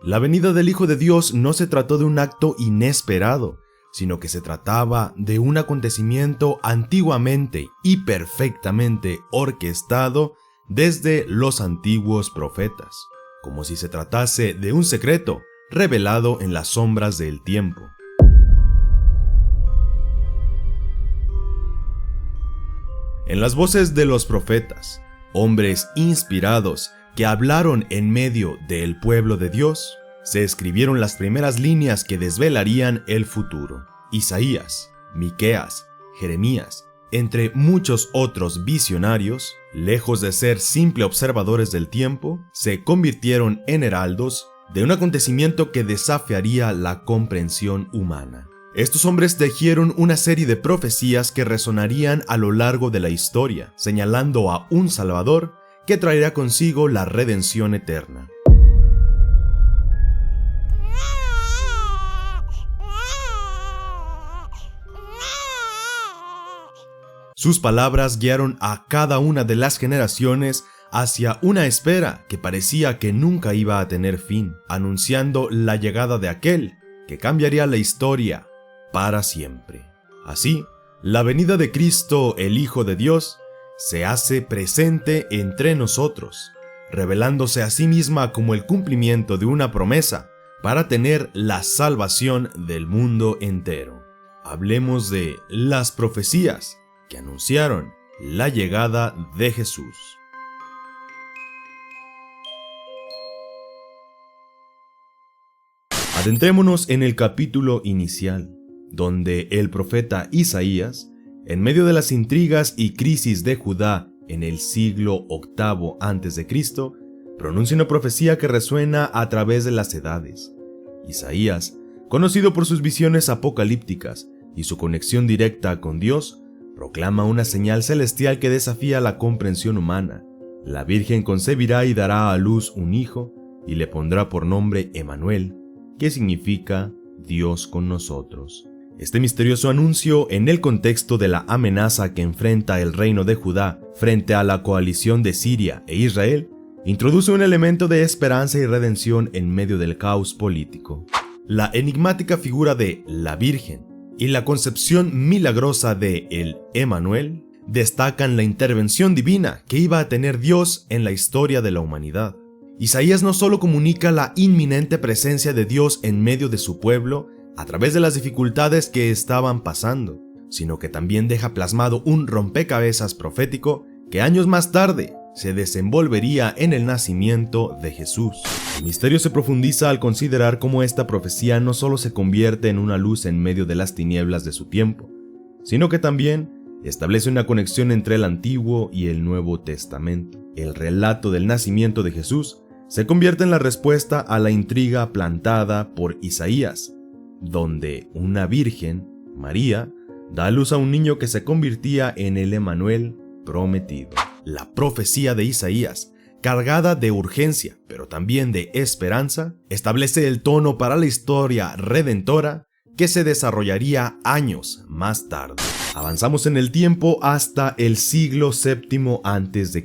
La venida del Hijo de Dios no se trató de un acto inesperado, sino que se trataba de un acontecimiento antiguamente y perfectamente orquestado desde los antiguos profetas, como si se tratase de un secreto revelado en las sombras del tiempo. En las voces de los profetas, hombres inspirados que hablaron en medio del pueblo de Dios, se escribieron las primeras líneas que desvelarían el futuro. Isaías, Miqueas, Jeremías, entre muchos otros visionarios, lejos de ser simples observadores del tiempo, se convirtieron en heraldos de un acontecimiento que desafiaría la comprensión humana. Estos hombres tejieron una serie de profecías que resonarían a lo largo de la historia, señalando a un Salvador que traerá consigo la redención eterna. Sus palabras guiaron a cada una de las generaciones hacia una espera que parecía que nunca iba a tener fin, anunciando la llegada de aquel que cambiaría la historia para siempre. Así, la venida de Cristo, el Hijo de Dios, se hace presente entre nosotros, revelándose a sí misma como el cumplimiento de una promesa para tener la salvación del mundo entero. Hablemos de las profecías que anunciaron la llegada de Jesús. Adentrémonos en el capítulo inicial, donde el profeta Isaías, en medio de las intrigas y crisis de Judá en el siglo VIII a.C., pronuncia una profecía que resuena a través de las edades. Isaías, conocido por sus visiones apocalípticas y su conexión directa con Dios, proclama una señal celestial que desafía la comprensión humana. La Virgen concebirá y dará a luz un hijo, y le pondrá por nombre Emanuel, que significa Dios con nosotros. Este misterioso anuncio, en el contexto de la amenaza que enfrenta el reino de Judá frente a la coalición de Siria e Israel, introduce un elemento de esperanza y redención en medio del caos político. La enigmática figura de la Virgen y la concepción milagrosa de el Emanuel destacan la intervención divina que iba a tener Dios en la historia de la humanidad. Isaías no solo comunica la inminente presencia de Dios en medio de su pueblo a través de las dificultades que estaban pasando, sino que también deja plasmado un rompecabezas profético que años más tarde se desenvolvería en el nacimiento de Jesús. El misterio se profundiza al considerar cómo esta profecía no solo se convierte en una luz en medio de las tinieblas de su tiempo, sino que también establece una conexión entre el Antiguo y el Nuevo Testamento. El relato del nacimiento de Jesús se convierte en la respuesta a la intriga plantada por Isaías, donde una virgen, María, da a luz a un niño que se convertía en el Emanuel prometido. La profecía de Isaías, cargada de urgencia, pero también de esperanza, establece el tono para la historia redentora que se desarrollaría años más tarde. Avanzamos en el tiempo hasta el siglo VII a.C.,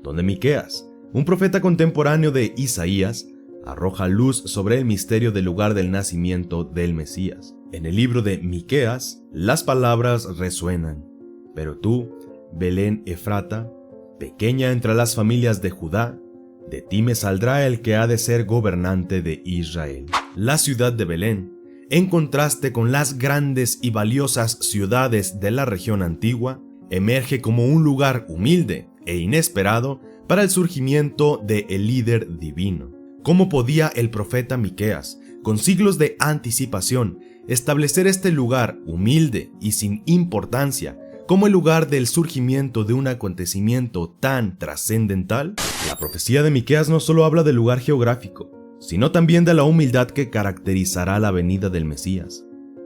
donde Miqueas, un profeta contemporáneo de Isaías, arroja luz sobre el misterio del lugar del nacimiento del Mesías. En el libro de Miqueas, las palabras resuenan: pero tú, Belén Efrata, pequeña entre las familias de Judá, de ti me saldrá el que ha de ser gobernante de Israel. La ciudad de Belén, en contraste con las grandes y valiosas ciudades de la región antigua, emerge como un lugar humilde e inesperado para el surgimiento del líder divino. ¿Cómo podía el profeta Miqueas, con siglos de anticipación, establecer este lugar humilde y sin importancia como el lugar del surgimiento de un acontecimiento tan trascendental? La profecía de Miqueas no solo habla del lugar geográfico, sino también de la humildad que caracterizará la venida del Mesías.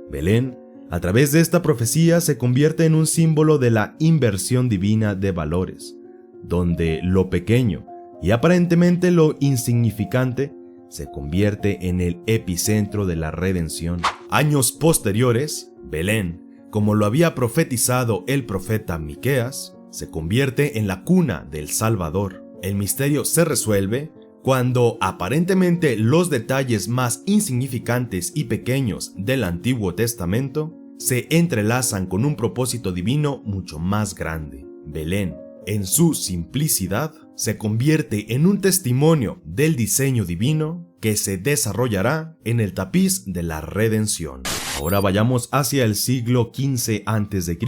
Belén, a través de esta profecía, se convierte en un símbolo de la inversión divina de valores, donde lo pequeño y aparentemente lo insignificante se convierte en el epicentro de la redención. Años posteriores, Belén, como lo había profetizado el profeta Miqueas, se convierte en la cuna del Salvador. El misterio se resuelve cuando aparentemente los detalles más insignificantes y pequeños del Antiguo Testamento se entrelazan con un propósito divino mucho más grande. Belén, en su simplicidad, se convierte en un testimonio del diseño divino que se desarrollará en el tapiz de la redención. Ahora vayamos hacia el siglo XV a.C.,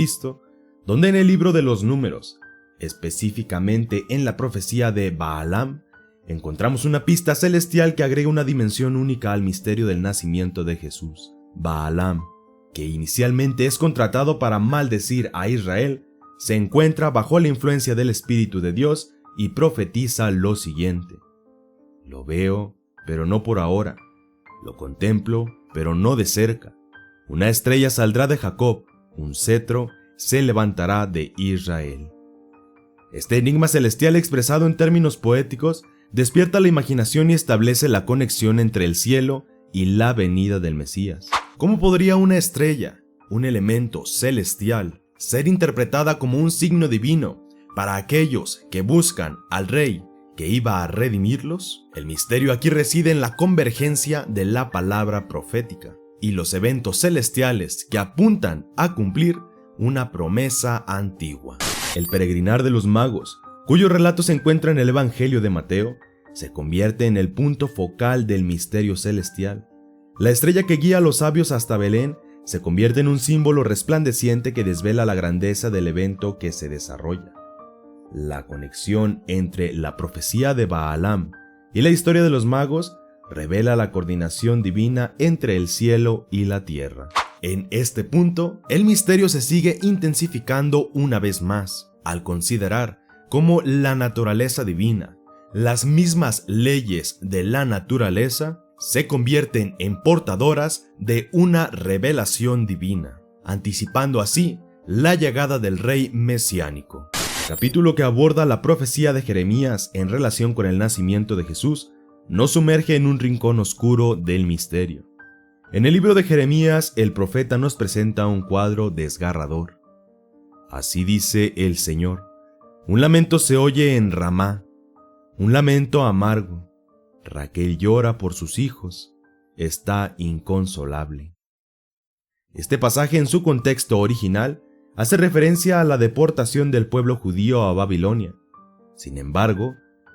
donde en el libro de los Números, específicamente en la profecía de Balaam, encontramos una pista celestial que agrega una dimensión única al misterio del nacimiento de Jesús. Balaam, que inicialmente es contratado para maldecir a Israel, se encuentra bajo la influencia del Espíritu de Dios y profetiza lo siguiente: lo veo, pero no por ahora. Lo contemplo, pero no de cerca. Una estrella saldrá de Jacob, un cetro se levantará de Israel. Este enigma celestial expresado en términos poéticos despierta la imaginación y establece la conexión entre el cielo y la venida del Mesías. ¿Cómo podría una estrella, un elemento celestial, ser interpretada como un signo divino para aquellos que buscan al Rey que iba a redimirlos? El misterio aquí reside en la convergencia de la palabra profética y los eventos celestiales que apuntan a cumplir una promesa antigua. El peregrinar de los magos, cuyo relato se encuentra en el Evangelio de Mateo, se convierte en el punto focal del misterio celestial. La estrella que guía a los sabios hasta Belén se convierte en un símbolo resplandeciente que desvela la grandeza del evento que se desarrolla. La conexión entre la profecía de Balaam y la historia de los magos revela la coordinación divina entre el cielo y la tierra. En este punto, el misterio se sigue intensificando una vez más, al considerar cómo la naturaleza divina, las mismas leyes de la naturaleza, se convierten en portadoras de una revelación divina, anticipando así la llegada del rey mesiánico. Capítulo que aborda la profecía de Jeremías en relación con el nacimiento de Jesús, nos sumerge en un rincón oscuro del misterio. En el libro de Jeremías, el profeta nos presenta un cuadro desgarrador. Así dice el Señor: un lamento se oye en Ramá, un lamento amargo. Raquel llora por sus hijos, está inconsolable. Este pasaje en su contexto original hace referencia a la deportación del pueblo judío a Babilonia. Sin embargo,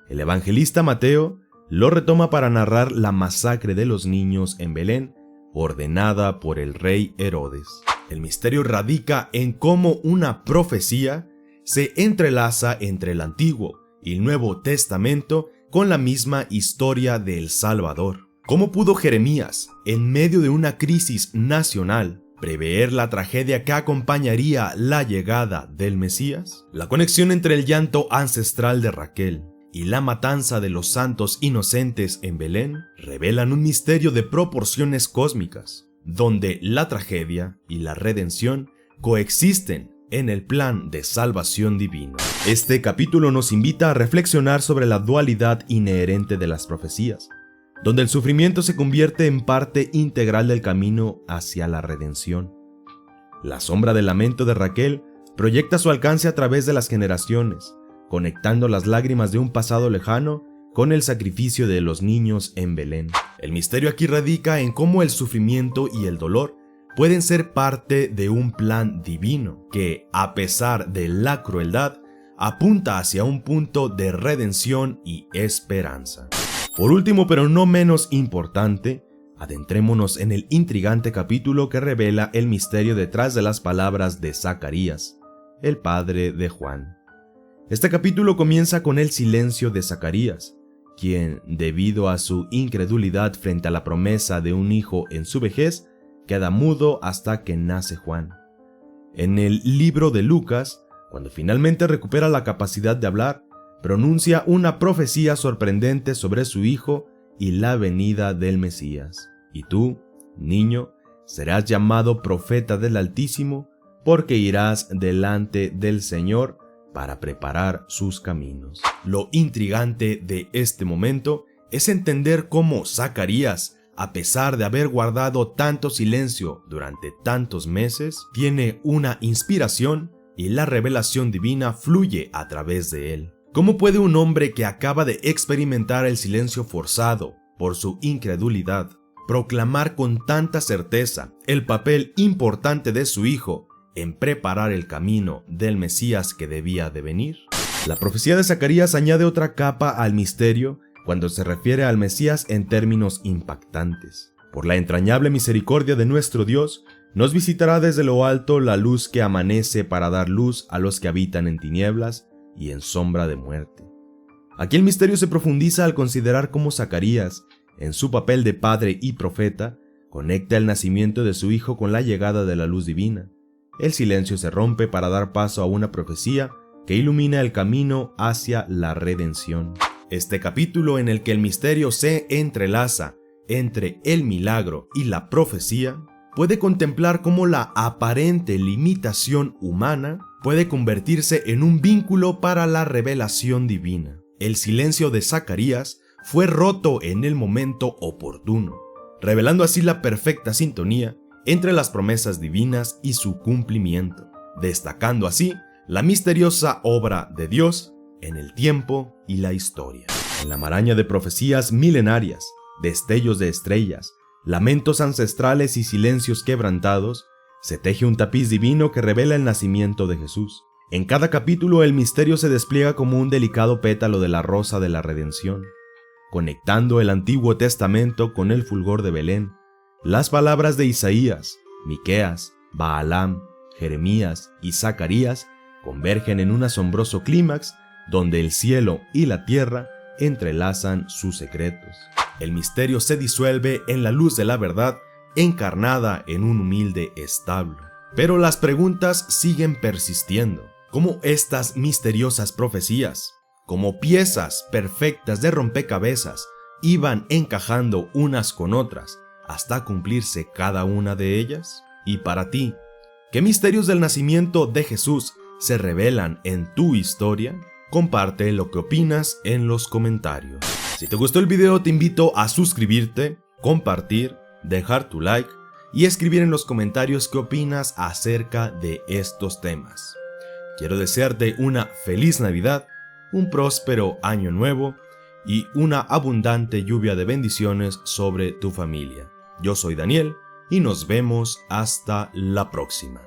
el evangelista Mateo lo retoma para narrar la masacre de los niños en Belén, ordenada por el rey Herodes. El misterio radica en cómo una profecía se entrelaza entre el Antiguo y el Nuevo Testamento con la misma historia del Salvador. ¿Cómo pudo Jeremías, en medio de una crisis nacional, prever la tragedia que acompañaría la llegada del Mesías? La conexión entre el llanto ancestral de Raquel y la matanza de los santos inocentes en Belén revelan un misterio de proporciones cósmicas, donde la tragedia y la redención coexisten en el plan de salvación divino. Este capítulo nos invita a reflexionar sobre la dualidad inherente de las profecías, donde el sufrimiento se convierte en parte integral del camino hacia la redención. La sombra del lamento de Raquel proyecta su alcance a través de las generaciones, conectando las lágrimas de un pasado lejano con el sacrificio de los niños en Belén. El misterio aquí radica en cómo el sufrimiento y el dolor pueden ser parte de un plan divino que, a pesar de la crueldad, apunta hacia un punto de redención y esperanza. Por último, pero no menos importante, adentrémonos en el intrigante capítulo que revela el misterio detrás de las palabras de Zacarías, el padre de Juan. Este capítulo comienza con el silencio de Zacarías, quien, debido a su incredulidad frente a la promesa de un hijo en su vejez, queda mudo hasta que nace Juan. En el libro de Lucas, cuando finalmente recupera la capacidad de hablar, pronuncia una profecía sorprendente sobre su hijo y la venida del Mesías. Y tú, niño, serás llamado profeta del Altísimo, porque irás delante del Señor para preparar sus caminos. Lo intrigante de este momento es entender cómo Zacarías, a pesar de haber guardado tanto silencio durante tantos meses, tiene una inspiración y la revelación divina fluye a través de él. ¿Cómo puede un hombre que acaba de experimentar el silencio forzado por su incredulidad proclamar con tanta certeza el papel importante de su hijo en preparar el camino del Mesías que debía de venir? La profecía de Zacarías añade otra capa al misterio cuando se refiere al Mesías en términos impactantes. Por la entrañable misericordia de nuestro Dios, nos visitará desde lo alto la luz que amanece para dar luz a los que habitan en tinieblas y en sombra de muerte. Aquí el misterio se profundiza al considerar cómo Zacarías, en su papel de padre y profeta, conecta el nacimiento de su hijo con la llegada de la luz divina. El silencio se rompe para dar paso a una profecía que ilumina el camino hacia la redención. Este capítulo, en el que el misterio se entrelaza entre el milagro y la profecía, puede contemplar cómo la aparente limitación humana puede convertirse en un vínculo para la revelación divina. El silencio de Zacarías fue roto en el momento oportuno, revelando así la perfecta sintonía entre las promesas divinas y su cumplimiento, destacando así la misteriosa obra de Dios en el tiempo y la historia. En la maraña de profecías milenarias, destellos de estrellas, lamentos ancestrales y silencios quebrantados, se teje un tapiz divino que revela el nacimiento de Jesús. En cada capítulo el misterio se despliega como un delicado pétalo de la rosa de la redención, conectando el Antiguo Testamento con el fulgor de Belén. Las palabras de Isaías, Miqueas, Baalam, Jeremías y Zacarías convergen en un asombroso clímax donde el cielo y la tierra entrelazan sus secretos. El misterio se disuelve en la luz de la verdad encarnada en un humilde establo. Pero las preguntas siguen persistiendo. ¿Cómo estas misteriosas profecías, como piezas perfectas de rompecabezas, iban encajando unas con otras hasta cumplirse cada una de ellas? Y para ti, ¿qué misterios del nacimiento de Jesús se revelan en tu historia? Comparte lo que opinas en los comentarios. Si te gustó el video, te invito a suscribirte, compartir, dejar tu like y escribir en los comentarios qué opinas acerca de estos temas. Quiero desearte una feliz Navidad, un próspero año nuevo y una abundante lluvia de bendiciones sobre tu familia. Yo soy Daniel y nos vemos hasta la próxima.